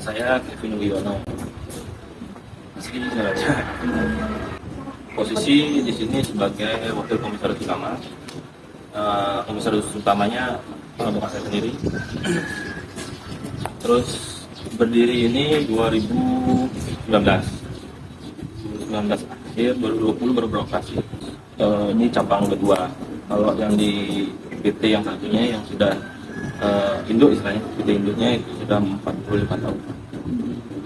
saya Kevin Wiono. Asli Suraja. Posisi di sini sebagai wakil komisaris utama. Komisaris utamanya bukan saya sendiri. Terus berdiri ini 2019 akhir, 2020 baru beroperasi. Ini cabang kedua. Kalau yang di PT yang satunya yang sudah induk istilahnya, PT induknya itu sudah 45 tahun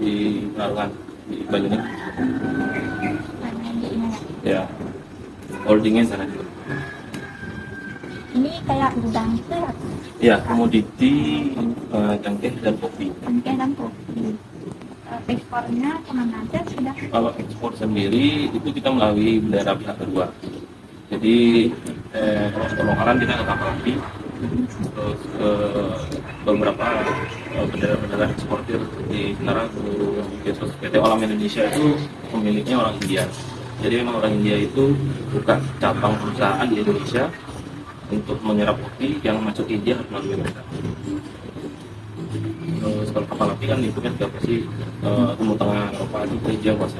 di Penarungan di Banyuning. Ya, holdingnya sana juga. Ini kayak gudang itu ya? Ya, komoditi cengkeh dan kopi. Cengkeh dan kopi. Ekspornya kemana aja sudah? Kalau ekspor sendiri itu kita melalui bendera pihak kedua. Jadi kalau lokalan kita ke kapal api, terus beberapa bendera-bendera eksportir di sekarang PT Olam Indonesia itu pemiliknya orang India. Jadi memang orang India itu buka cabang perusahaan di Indonesia untuk menyerap kopi yang masuk India harus melalui mereka. Terus kalau kapal api kan itu kan juga pasti Timur Tengah, Eropa, itu India kuasa.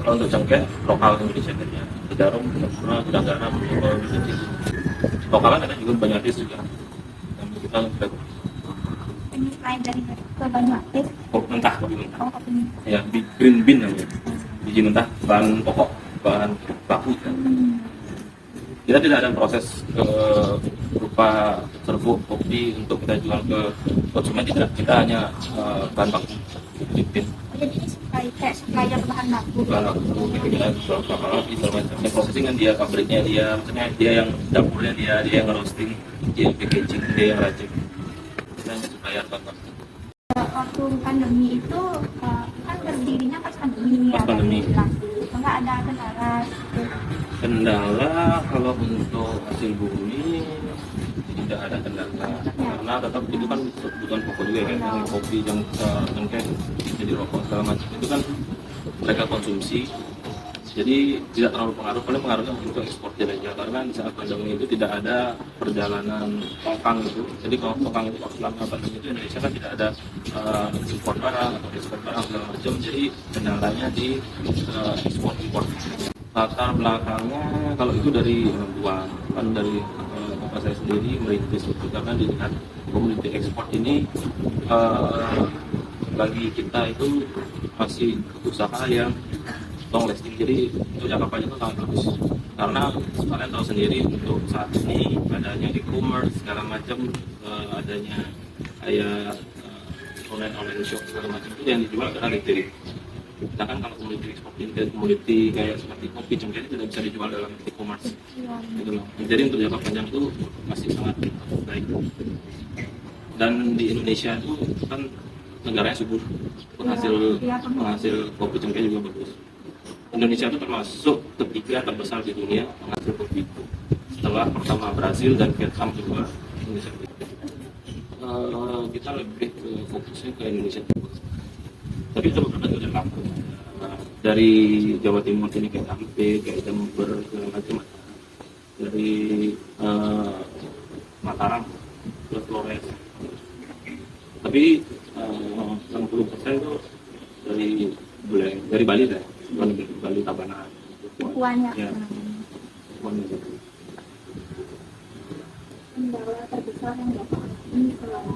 Kalau untuk cengkeh lokal Indonesia ya, di Darum, sudah garam, lokalan ada juga banyak artis juga. Dan kita juga Ini selain dari ke Banyuasis. kopi mentah, kopi mentah. Oh, kopi ini. Ya, green bean namanya. Biji mentah, bahan pokok, bahan baku. Kita tidak ada proses berupa serbuk kopi untuk kita jual ke konsumen, tidak. Kita hanya bahan baku, green bean. Jadi ini kayak supplier bahan baku. Bahan baku, kita jual ke kapal api, segala macam. Yang processing kan dia, pabriknya dia, maksudnya dia yang dapurnya dia yang roasting, dia yang packaging, dia yang racik. Kita hanya supplier bahan baku. Waktu pandemi itu kan berdirinya pas pandemi ya. Pas pandemi. Enggak ada kendala. Kendala kalau untuk hasil bumi tidak ada kendala karena tetap itu kan kebutuhan pokok juga kan, kopi, cengkeh, jadi rokok segala macam itu kan mereka konsumsi, jadi tidak terlalu pengaruh. Paling pengaruhnya untuk ekspor aja karena di saat pandemi itu tidak ada perjalanan tongkang itu. Jadi kalau tongkang itu selama pandemi itu Indonesia kan tidak ada impor barang atau ekspor barang segala macam, jadi kendalanya di ekspor impor. Latar belakangnya kalau itu dari orang tua, kan dari bapak saya sendiri merintis itu karena dilihat komoditi ekspor ini bagi kita itu masih usaha yang long lasting, jadi untuk jangka panjang itu sangat bagus karena kalian tahu sendiri untuk saat ini adanya e-commerce segala macam, adanya kayak online shop segala macam itu yang dijual adalah retail. Sedangkan kalau komoditi ekspor ini komoditi kayak seperti kopi, cengkeh tidak bisa dijual dalam e-commerce. Gitu loh. Jadi untuk jangka panjang itu masih sangat baik. Dan di Indonesia itu kan negaranya subur, penghasil kopi cengkeh juga bagus. Indonesia itu termasuk ketiga terbesar di dunia penghasil kopi. Setelah pertama Brazil dan Vietnam juga Indonesia. Kita lebih fokusnya ke Indonesia. Tapi itu beberapa juga lampu dari Jawa Timur ini kayak Tampil, kayak Jember, segala macam, dari Mataram, terus Flores. Tapi 60% itu dari Bali deh, bukan dari Bali Tabanan. Bukuannya. Ya, bukuannya gitu. Kendala terbesar yang Bapak ini selama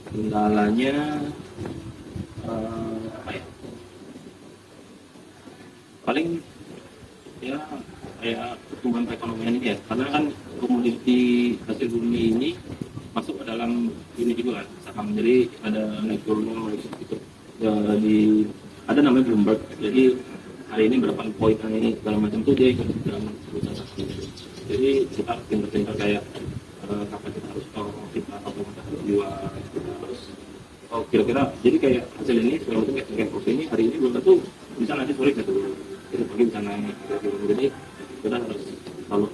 Kendalanya apa ya? Paling ya kayak pertumbuhan perekonomian ini ya, karena kan komoditi hasil bumi ini masuk ke dalam ini juga kan, saham. Jadi ada naik turunnya gitu. Ya, ada namanya Bloomberg. Jadi hari ini berapa poin ini segala macam tuh dia ikut dalam perusahaan saham. Jadi kita pinter-pinter kayak kapan kita harus kita atau kita harus jual, kita harus kira-kira. Jadi kayak hasil ini segala macam kayak kopi ini hari ini belum tentu bisa nanti sore gitu, jadi pagi bisa naik gitu. Jadi kita harus selalu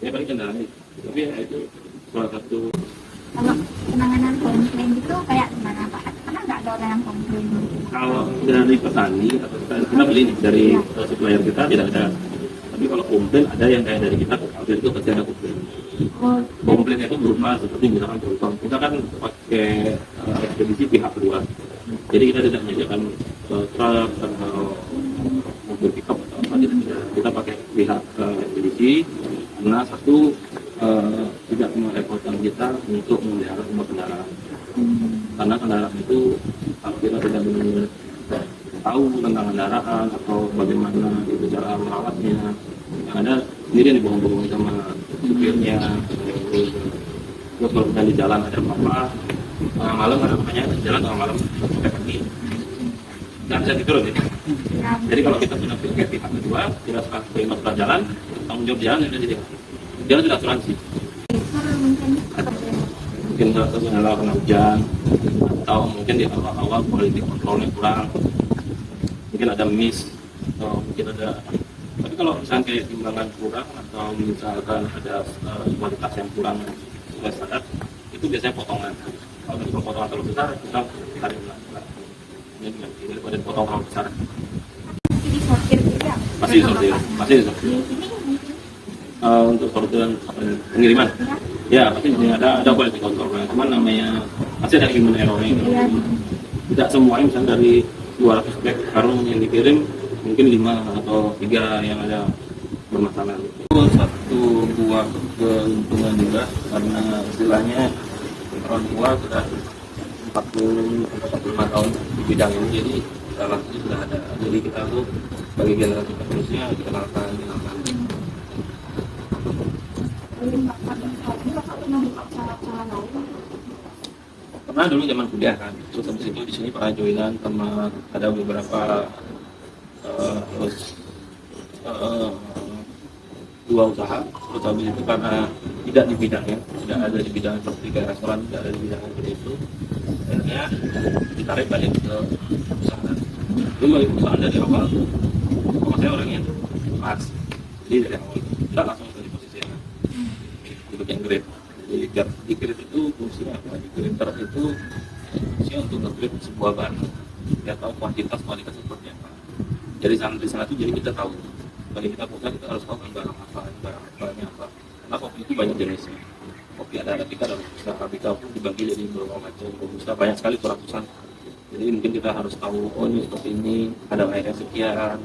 ya paling kendalanya, tapi ya itu salah satu. kalau penanganan komplain itu kayak gimana Pak? Karena nggak ada orang yang komplain. Kalau dari petani atau kita beli nih dari supplier kita tidak ada, tapi kalau komplain ada yang kayak dari kita, itu pasti ada komplain. Oh, Komplainnya itu berupa seperti misalkan contoh, kita kan pakai ekspedisi pihak kedua, jadi kita tidak menyediakan truk atau mobil pickup atau apa, tidak. Kita pakai pihak ekspedisi karena satu tidak merepotkan kita untuk memelihara semua kendaraan, karena kendaraan itu kalau kita tidak benar-benar tahu tentang kendaraan atau bagaimana itu cara merawatnya, yang ada sendiri yang dibohong-bohongin sama supirnya. Terus kalau kita di jalan ada apa-apa malam, ada makanya jalan kalau malam sampai pagi nggak bisa tidur gitu. Jadi kalau kita sudah pakai pihak kedua, kita terima surat jalan, tanggung jawab jalan itu jadi jalan sudah asuransi. Mungkin terkendala kena hujan, atau mungkin di awal-awal quality controlnya kurang, mungkin ada miss, atau mungkin ada. Tapi kalau misalnya kayak timbangan kurang atau misalkan ada kualitas yang kurang sesuai standar, itu biasanya potongan. Kalau ada potongan terlalu besar, kita tarik ulang. Ini daripada potong terlalu besar. Ini sortir juga. Masih sortir, masih sortir. Di sini mungkin Untuk sortiran pengiriman, ya pasti ada quality control. Cuman namanya pasti ada human error-nya. Iya. Tidak semuanya misalnya dari 200 bag karung yang dikirim mungkin 5 atau 3 yang ada bermasalah. Itu satu buah keuntungan juga, karena istilahnya orang tua sudah 40-45 tahun di bidang ini, jadi relasi sudah ada. Jadi kita tuh bagi generasi penerusnya dikenalkan. Pernah dulu zaman kuliah kan, terus habis itu di sini pernah joinan sama ada beberapa terus dua usaha. Terus habis itu karena tidak di bidangnya, tidak ada di bidang seperti kayak restoran, tidak ada di bidang seperti itu, akhirnya ditarik balik ke perusahaan. Dulu balik perusahaan dari awal, sama saya orangnya pas, jadi dari awal kita langsung dari posisi yang di bagian grade. Jadi di grade itu fungsinya apa? Di grade itu fungsinya untuk nge-grade sebuah barang, kita tahu kualitas seperti apa. Dari sana itu jadi kita tahu, bagi kita buka kita harus tahu barang apanya apa. Karena kopi itu banyak jenisnya. Kopi ada arabica, ada robusta pun dibagi jadi beberapa macam. Robusta banyak sekali, ratusan. Jadi mungkin kita harus tahu, oh ini seperti ini, ada airnya sekian,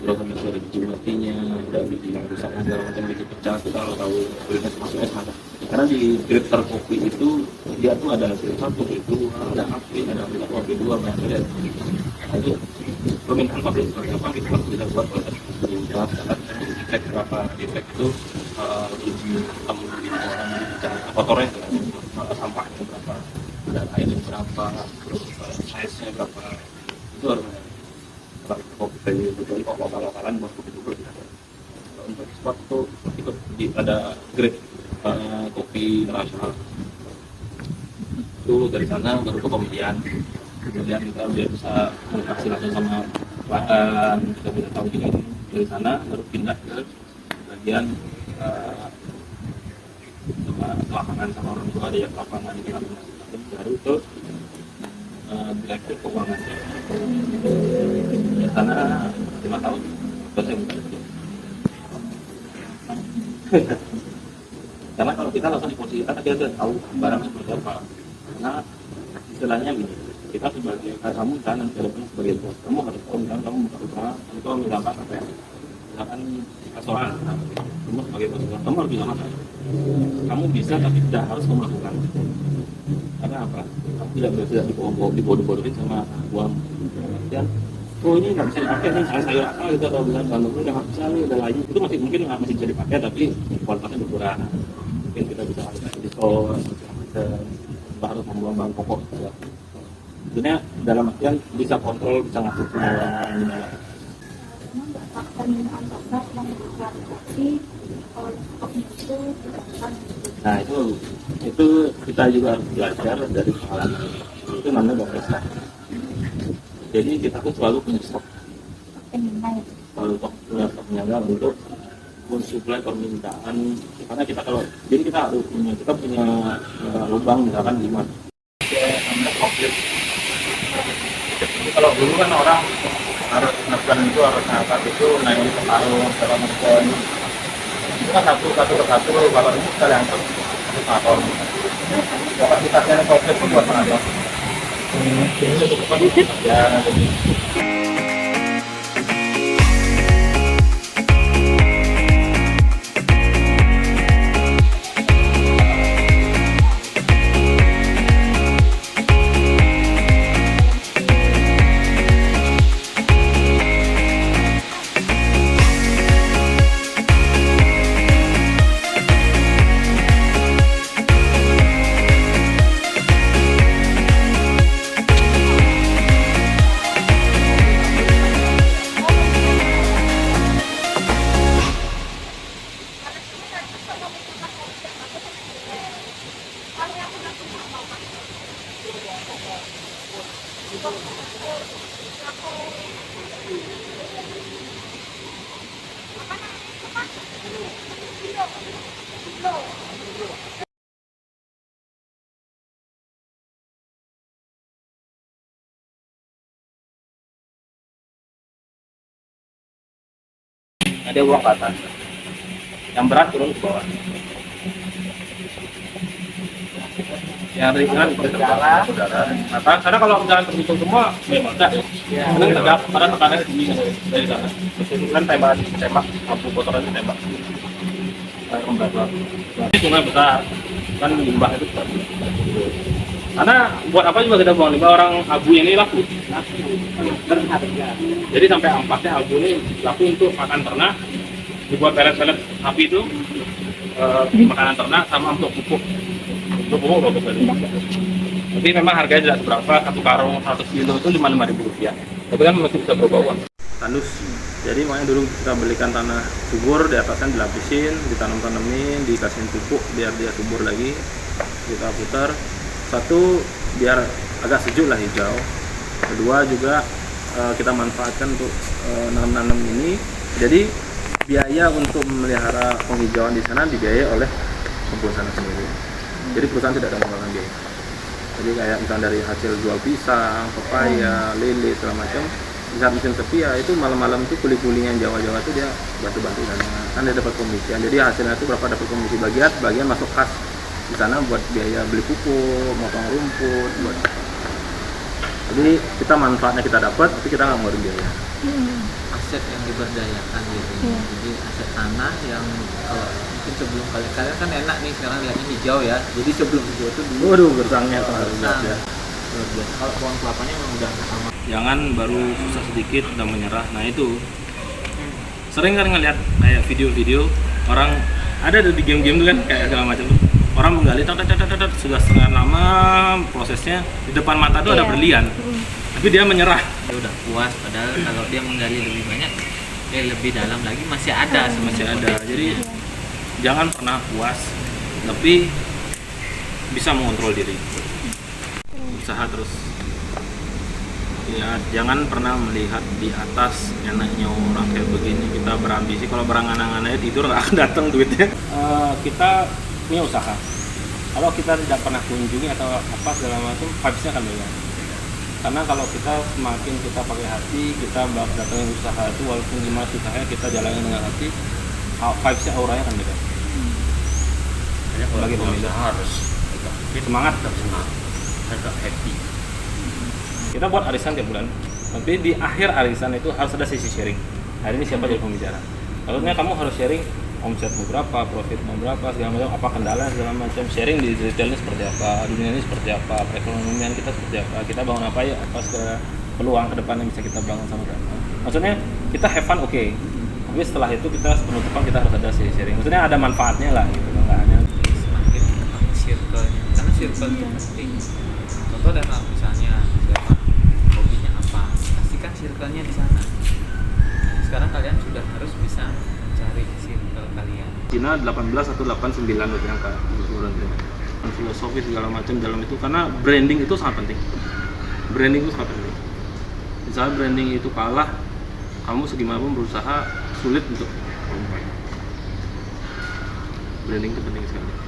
berapa meter ada biji matinya, ada biji yang rusaknya segala macam, biji pecah, kita harus tahu kualitas masuknya mana. Karena di grade terkopi itu dia tuh ada grade 1, grade 2, ada AP, ada grade 2, banyak sekali. Nah, itu permintaan pabrik seperti apa kita harus bisa buat yang jelas, karena defek berapa defek itu kotornya sampahnya berapa, ada airnya berapa, terus size-nya berapa, itu harus kopi kayu betul kok lokal-lokalan buat kopi dulu. Untuk ekspor itu ikut ada grade kopi nasional. Itu dari sana baru ke pemilihan. Kemudian kita udah bisa komunikasi langsung sama pelanggan, kita bisa tahu juga dari sana baru pindah ke bagian sama lapangan sama orang tua, ada yang lapangan kita baru ke direktur keuangan. Di sana 5 tahun terus yang karena kalau kita langsung di posisi kita sudah tahu barang seperti apa. Karena istilahnya gini, kita sebagai kamu kan sebagai bos, kamu harus tahu misalkan kamu buka usaha, itu misalkan apa ya, misalkan restoran, kamu sebagai bos, kamu harus bisa makan. Kamu bisa tapi tidak harus kamu lakukan. Karena apa? Kamu tidak bisa dibodoh-bodohin sama uang. Dan oh ini nggak bisa dipakai nih, sayur apa gitu, atau misalnya bahan baku nggak bisa nih, ada lagi itu masih mungkin masih bisa dipakai tapi kualitasnya berkurang. Mungkin kita bisa diskon, kita harus membuang bahan pokok juga. Sebenarnya dalam artian bisa kontrol, bisa ngatur pengeluaran. Nah itu kita juga harus belajar dari pengalaman. Itu namanya Bapesta. Jadi kita tuh selalu punya stok, selalu punya stok niaga untuk mensuplai permintaan. Karena kita jadi kita harus punya lubang misalkan 5. Jadi kalau dulu kan orang harus neken itu harus ngangkat itu naik ke paruh segala macam. itu kan satu persatu kalau ini kita langsung maraton. Kapasitasnya komplit pun buat maraton. Ini cukup ya. Ada uang ke atas, yang berat turun ke bawah. Yang ringan berdarah. Karena kalau jalan terhitung semua memang enggak. Karena tegak, karena tekanannya tinggi dari sana. Kan tembak abu kotoran ditembak. Ini sungai besar, kan limbah itu besar. Karena buat apa juga kita buang limbah, orang abu ini laku. Jadi sampai ampasnya abu ini laku untuk makan ternak, dibuat pelet-pelet api itu makanan ternak sama untuk pupuk. Untuk pupuk bagus sekali. Tapi memang harganya tidak seberapa, satu karung 100 kilo itu Rp55.000. Tapi kan masih bisa berubah uang. Tandus. Jadi makanya dulu kita belikan tanah subur, di atasnya dilapisin, ditanam-tanamin, dikasihin pupuk biar dia subur lagi. Kita putar. Satu, biar agak sejuk lah hijau. Kedua juga kita manfaatkan untuk nanam-nanam ini. Jadi biaya untuk memelihara penghijauan di sana dibiayai oleh kebun sana sendiri. Jadi perusahaan tidak ada mengeluarkan biaya. Jadi kayak misalnya dari hasil jual pisang, pepaya, lele segala macam. Di saat musim sepi ya itu malam-malam itu kuli-kulinya yang Jawa-Jawa itu dia bantu-bantu sana. Kan dia dapat komisian. Jadi hasilnya itu berapa dapat komisi bagian masuk khas di sana buat biaya beli pupuk, motong rumput, buat. Jadi kita manfaatnya kita dapat, tapi kita nggak ngeluarin biaya. Aset yang diberdayakan gitu. Jadi aset tanah yang kalau mungkin sebelum kalian kan enak nih sekarang lihatnya hijau ya. Jadi sebelum hijau itu dulu. Waduh, gersangnya luar biasa. Kalau pohon kelapanya memang udah sama. Jangan baru susah sedikit udah menyerah. Nah itu sering kan ngeliat kayak video-video orang ada di game-game tuh kan kayak segala macam tuh. Orang menggali sudah setengah lama prosesnya di depan mata tuh ada berlian, tapi dia menyerah. Dia udah puas, padahal kalau dia menggali lebih banyak, lebih dalam lagi masih ada, Jadi jangan pernah puas, tapi bisa mengontrol diri. Usaha terus. Ya, jangan pernah melihat di atas enaknya orang kayak begini. Kita berambisi, kalau berangan-angan aja tidur nggak akan datang duitnya. Kita punya usaha. Kalau kita tidak pernah kunjungi atau apa segala macam, vibes-nya akan beda. Karena kalau kita semakin kita pakai hati, kita datangin usaha itu walaupun gimana susahnya kita jalanin dengan hati, vibes-nya auranya akan beda. Bagi pemilik harus semangat, tetap happy. Kita buat arisan tiap bulan. Tapi di akhir arisan itu harus ada sesi sharing. Hari ini siapa jadi pembicara? Maksudnya kamu harus sharing omsetmu berapa, profitmu berapa, segala macam, apa kendala segala macam, sharing di retailnya seperti apa, dunia ini seperti apa, perekonomian kita seperti apa, kita bangun apa ya, apa segala peluang ke depan yang bisa kita bangun sama-sama. Maksudnya kita have fun oke. Tapi setelah itu kita penutupan kita harus ada sharing. Maksudnya ada manfaatnya lah gitu, nggak hanya Semakin circle-nya, karena circle itu penting. Contoh adalah misalnya siapa hobinya apa, pastikan circle-nya di sana. Sekarang kalian sudah harus bisa cari circle kalian. Cina 18 atau 89 lebih angka filosofi segala macam dalam itu, karena branding itu sangat penting. Misalnya branding itu kalah, kamu segimanapun berusaha sulit untuk berubah. Branding itu penting sekali.